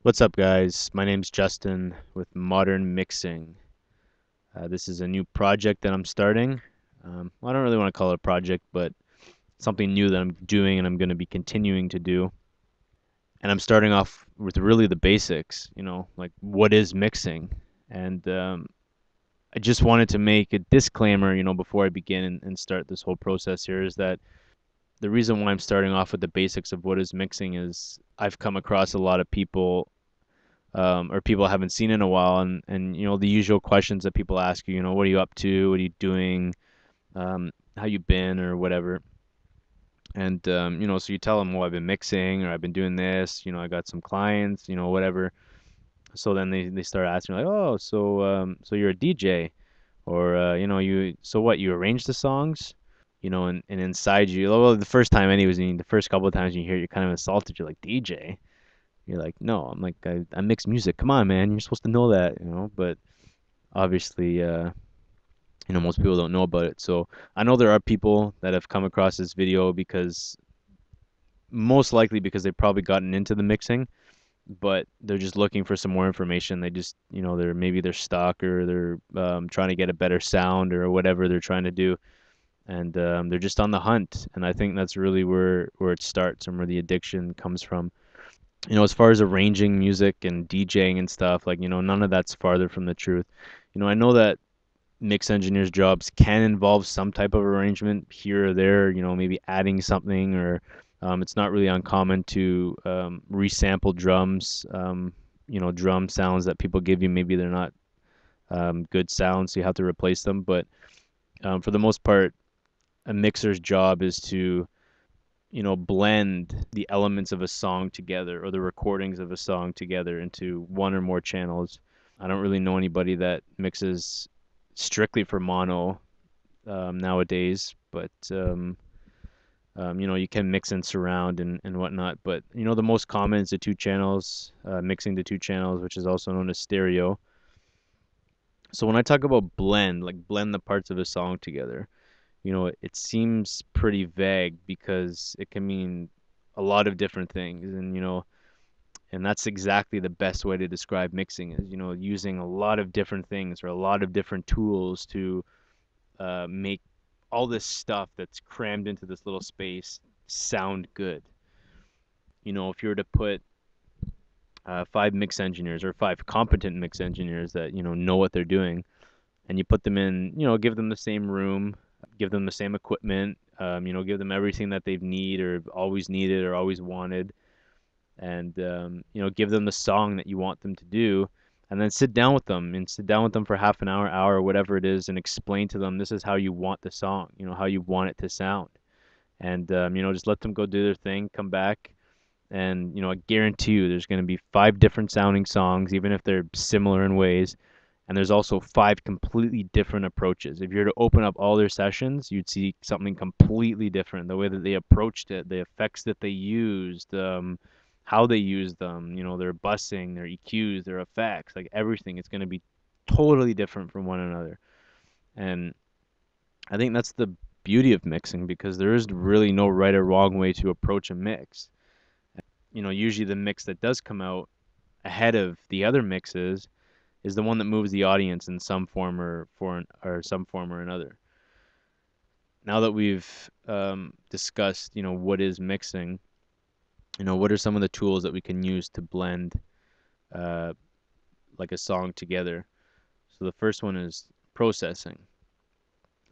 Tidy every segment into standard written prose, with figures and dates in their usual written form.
What's up, guys? My name's Justin with Modern Mixing. This is a new project that I'm starting. I don't really want to call it a project, but something new that I'm doing and I'm going to be continuing to do. And I'm starting off with really the basics, like what is mixing? And I just wanted to make a disclaimer, before I begin and start this whole process here is that the reason why I'm starting off with the basics of what is mixing is I've come across a lot of people or people I haven't seen in a while, and the usual questions that people ask you, what are you up to, what are you doing, how you been, or whatever. And so you tell them, well, I've been mixing, or I've been doing this, I got some clients, whatever. So then they start asking like, oh, so you're a DJ, or so what, you arrange the songs, and inside you, well, the first time anyways, the first couple of times you hear it, you're kind of insulted. You're like, DJ? You're like, no, I'm like, I mix music. Come on, man, you're supposed to know that. But obviously, most people don't know about it. So I know there are people that have come across this video because most likely because they've probably gotten into the mixing, but they're just looking for some more information. They just, they're stuck or they're trying to get a better sound or whatever they're trying to do. And they're just on the hunt. And I think that's really where it starts and where the addiction comes from. As far as arranging music and DJing and stuff, like, none of that's farther from the truth. I know that mix engineers' jobs can involve some type of arrangement here or there, maybe adding something, or it's not really uncommon to resample drums, drum sounds that people give you. Maybe they're not good sounds, so you have to replace them. But for the most part, a mixer's job is to blend the elements of a song together or the recordings of a song together into one or more channels. I don't really know anybody that mixes strictly for mono nowadays, but you can mix and surround and whatnot. But the most common is the two channels, mixing the two channels, which is also known as stereo. So when I talk about blend, like blend the parts of a song together, it seems pretty vague because it can mean a lot of different things, and that's exactly the best way to describe mixing is, using a lot of different things or a lot of different tools to make all this stuff that's crammed into this little space sound good. If you were to put five mix engineers or five competent mix engineers that know what they're doing, and you put them in, give them the same room, give them the same equipment, give them everything that they need or always needed or always wanted, and give them the song that you want them to do, and then sit down with them for half an hour, whatever it is, and explain to them this is how you want the song, how you want it to sound, and just let them go do their thing, come back, and I guarantee you there's going to be five different sounding songs, even if they're similar in ways. And there's also five completely different approaches. If you were to open up all their sessions, you'd see something completely different. The way that they approached it, the effects that they used, how they used them, their bussing, their EQs, their effects, like everything. It's going to be totally different from one another. And I think that's the beauty of mixing because there is really no right or wrong way to approach a mix. Usually the mix that does come out ahead of the other mixes is the one that moves the audience in some form or some form or another. Now that we've discussed, what is mixing, what are some of the tools that we can use to blend uh, like a song together? So the first one is processing.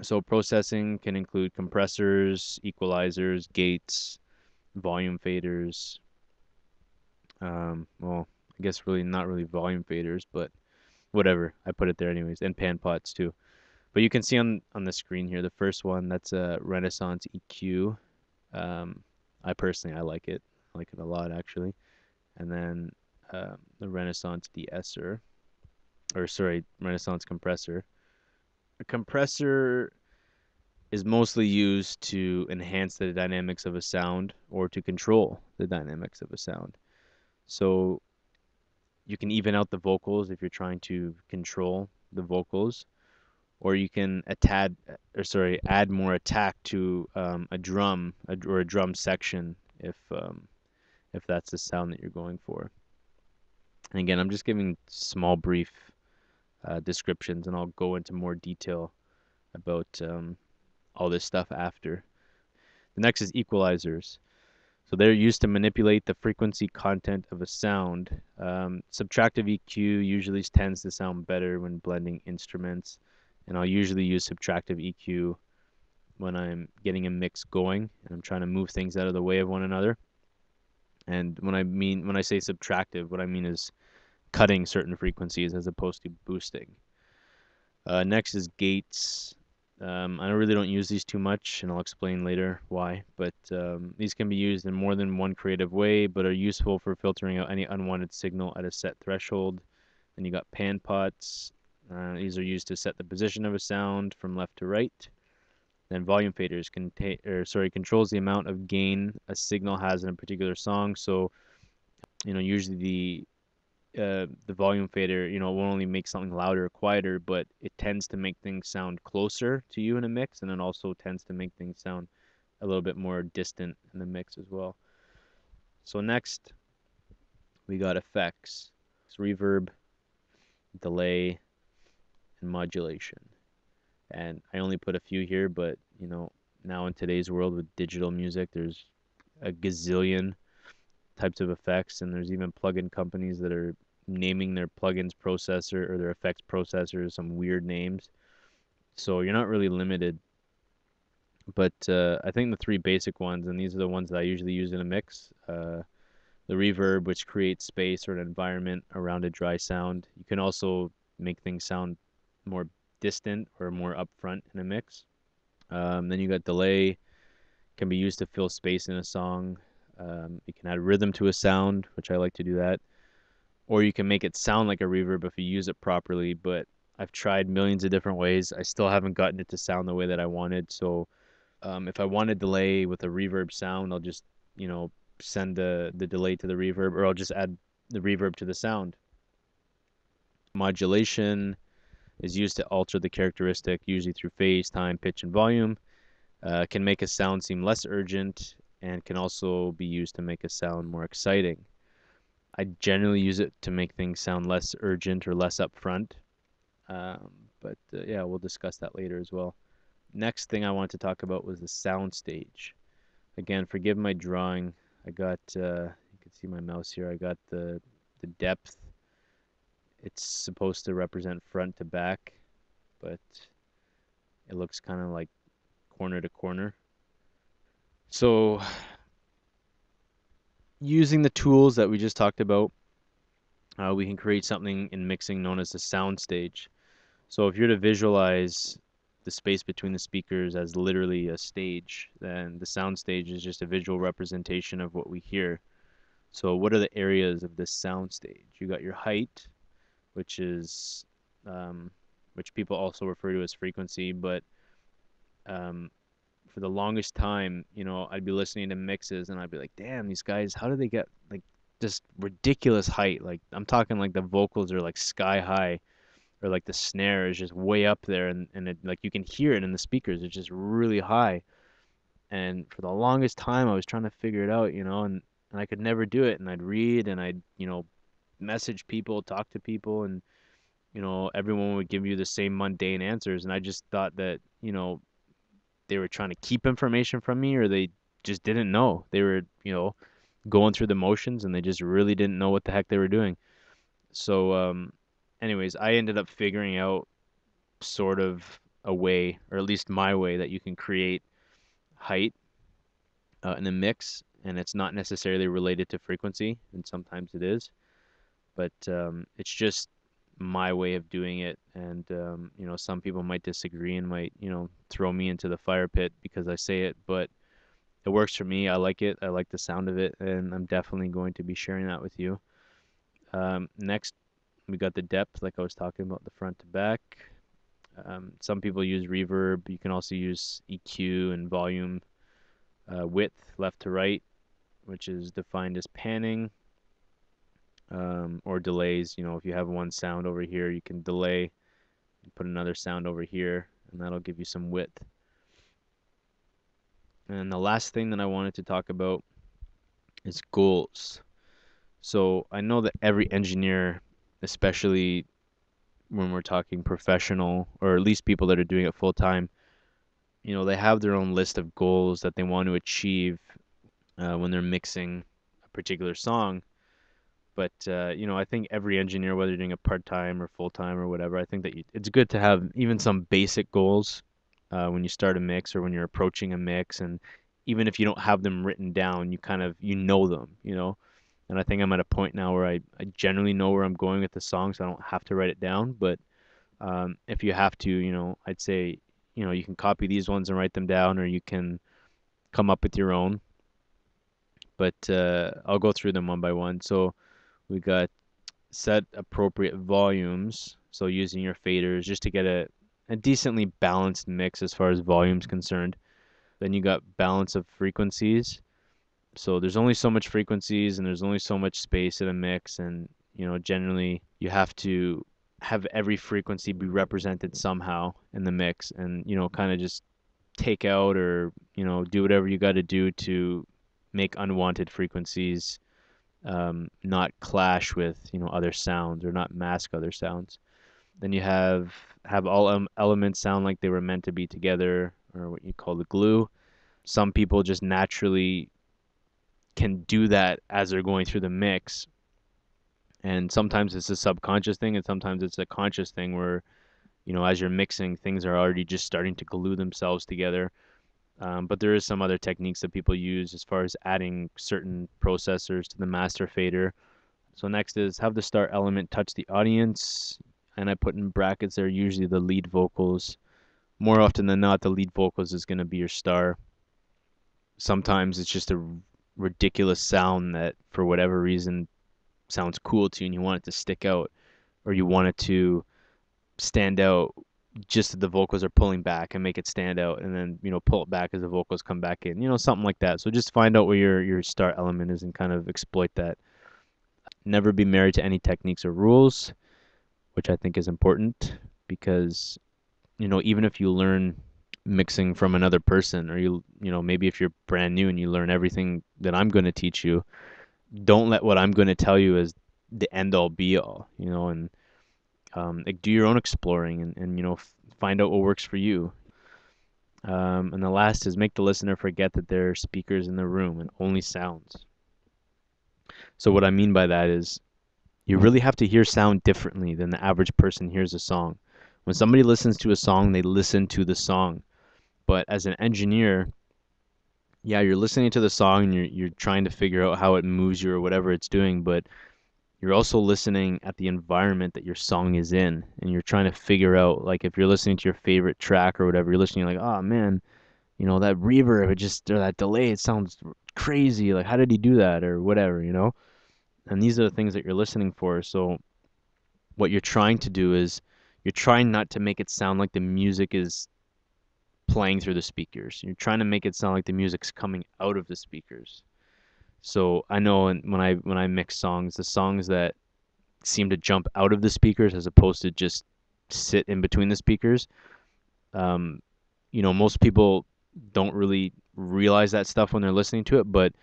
So processing can include compressors, equalizers, gates, volume faders. Well, I guess really not really volume faders, but whatever. I put it there anyways, and pan pots too. But you can see on the screen here, the first one, that's a Renaissance EQ. Um, I like it. I like it a lot actually. And then the Renaissance de-esser, or sorry, Renaissance compressor. A compressor is mostly used to enhance the dynamics of a sound or to control the dynamics of a sound. So you can even out the vocals if you're trying to control the vocals, or you can add more attack to a drum or a drum section if that's the sound that you're going for. And again, I'm just giving small, brief descriptions, and I'll go into more detail about all this stuff after. The next is equalizers. So they're used to manipulate the frequency content of a sound. Subtractive EQ usually tends to sound better when blending instruments, and I'll usually use subtractive EQ when I'm getting a mix going and I'm trying to move things out of the way of one another. And when I say subtractive, what I mean is cutting certain frequencies as opposed to boosting. Next is gates. I really don't use these too much, and I'll explain later why. But these can be used in more than one creative way, but are useful for filtering out any unwanted signal at a set threshold. Then you got pan pots. These are used to set the position of a sound from left to right. Then volume faders controls the amount of gain a signal has in a particular song. So usually the volume fader, won't only make something louder or quieter, but it tends to make things sound closer to you in a mix, and it also tends to make things sound a little bit more distant in the mix as well. So next, we got effects. It's reverb, delay, and modulation. And I only put a few here, but now in today's world with digital music, there's a gazillion types of effects, and there's even plugin companies that are naming their plugins processor or their effects processors some weird names. So you're not really limited. But I think the three basic ones, and these are the ones that I usually use in a mix. The reverb, which creates space or an environment around a dry sound. You can also make things sound more distant or more upfront in a mix. Then you got delay, can be used to fill space in a song. You can add rhythm to a sound, which I like to do that. Or you can make it sound like a reverb if you use it properly. But I've tried millions of different ways. I still haven't gotten it to sound the way that I wanted. So if I want a delay with a reverb sound, I'll just, send the delay to the reverb, or I'll just add the reverb to the sound. Modulation is used to alter the characteristic, usually through phase, time, pitch, and volume. Can make a sound seem less urgent and can also be used to make a sound more exciting. I generally use it to make things sound less urgent or less upfront. But yeah, we'll discuss that later as well. Next thing I wanted to talk about was the soundstage. Again, forgive my drawing. I got you can see my mouse here. I got the depth. It's supposed to represent front to back, but it looks kind of like corner to corner. So using the tools that we just talked about, we can create something in mixing known as the soundstage. So if you're to visualize the space between the speakers as literally a stage, then the soundstage is just a visual representation of what we hear. So what are the areas of this soundstage? You got your height, which is which people also refer to as frequency, but um, for the longest time, I'd be listening to mixes and I'd be like, damn, these guys, how do they get like just ridiculous height? Like I'm talking like the vocals are like sky high, or like the snare is just way up there, and it, like you can hear it in the speakers. It's just really high. And for the longest time I was trying to figure it out, and I could never do it. And I'd read and I'd, message people, talk to people, and everyone would give you the same mundane answers. And I just thought that, they were trying to keep information from me, or they just didn't know. They were, going through the motions and they just really didn't know what the heck they were doing. So, anyways, I ended up figuring out sort of a way, or at least my way, that you can create height in a mix, and it's not necessarily related to frequency, and sometimes it is, but it's just my way of doing it. And some people might disagree and might, throw me into the fire pit because I say it, but it works for me. I like it. I like the sound of it, and I'm definitely going to be sharing that with you. Next, we got the depth, like I was talking about, the front to back. Some people use reverb. You can also use EQ and volume. Width, left to right, which is defined as panning, or delays. If you have one sound over here, you can delay and put another sound over here, and that'll give you some width. And the last thing that I wanted to talk about is goals. So I know that every engineer, especially when we're talking professional, or at least people that are doing it full time, they have their own list of goals that they want to achieve when they're mixing a particular song. But I think every engineer, whether you're doing it part time or full time or whatever, I think that it's good to have even some basic goals when you start a mix or when you're approaching a mix, and even if you don't have them written down, you kind of know them. And I think I'm at a point now where I generally know where I'm going with the song, so I don't have to write it down. But if you have to, I'd say, you can copy these ones and write them down, or you can come up with your own. But I'll go through them one by one. So we got set appropriate volumes, so using your faders just to get a decently balanced mix as far as volume's concerned. Then you got balance of frequencies. So there's only so much frequencies and there's only so much space in a mix, and generally you have to have every frequency be represented somehow in the mix, and kind of just take out or do whatever you got to do to make unwanted frequencies not clash with other sounds or not mask other sounds. Then you have all elements sound like they were meant to be together, or what you call the glue. Some people just naturally can do that as they're going through the mix, and sometimes it's a subconscious thing, and sometimes it's a conscious thing where as you're mixing, things are already just starting to glue themselves together. But there is some other techniques that people use as far as adding certain processors to the master fader. So next is have the star element touch the audience, and I put in brackets there usually the lead vocals. More often than not, the lead vocals is going to be your star. Sometimes it's just a ridiculous sound that, for whatever reason, sounds cool to you, and you want it to stick out, or you want it to stand out just as the vocals are pulling back and make it stand out, and then pull it back as the vocals come back in, something like that. So just find out where your star element is and kind of exploit that. Never be married to any techniques or rules, which I think is important because, even if you learn mixing from another person, or maybe if you're brand new and you learn everything that I'm going to teach you, don't let what I'm going to tell you as the end all be all, and like do your own exploring, and find out what works for you. And the last is make the listener forget that there are speakers in the room and only sounds. So what I mean by that is you really have to hear sound differently than the average person hears a song. When somebody listens to a song, they listen to the song. But as an engineer, yeah, you're listening to the song and you're trying to figure out how it moves you or whatever it's doing, but you're also listening at the environment that your song is in, and you're trying to figure out, like, if you're listening to your favorite track or whatever, you're listening like, oh man, that reverb, it just, or that delay, it sounds crazy. Like, how did he do that or whatever? And these are the things that you're listening for. So what you're trying to do is you're trying not to make it sound like the music is playing through the speakers. You're trying to make it sound like the music's coming out of the speakers. So I know when I mix songs, the songs that seem to jump out of the speakers as opposed to just sit in between the speakers, um, most people don't really realize that stuff when they're listening to it, but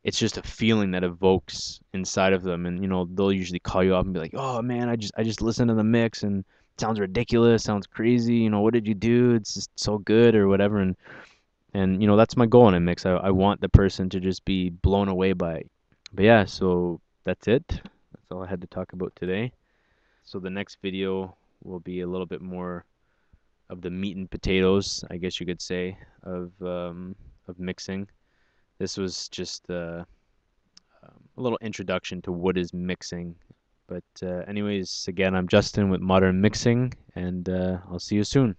it's just a feeling that evokes inside of them, and they'll usually call you up and be like, "Oh man, I just listened to the mix and it sounds ridiculous, sounds crazy. What did you do? It's just so good," or whatever. And that's my goal in a mix. I want the person to just be blown away by it. But yeah, so that's it. That's all I had to talk about today. So the next video will be a little bit more of the meat and potatoes, I guess you could say, of mixing. This was just a little introduction to what is mixing. But anyways, again, I'm Justin with Modern Mixing, and I'll see you soon.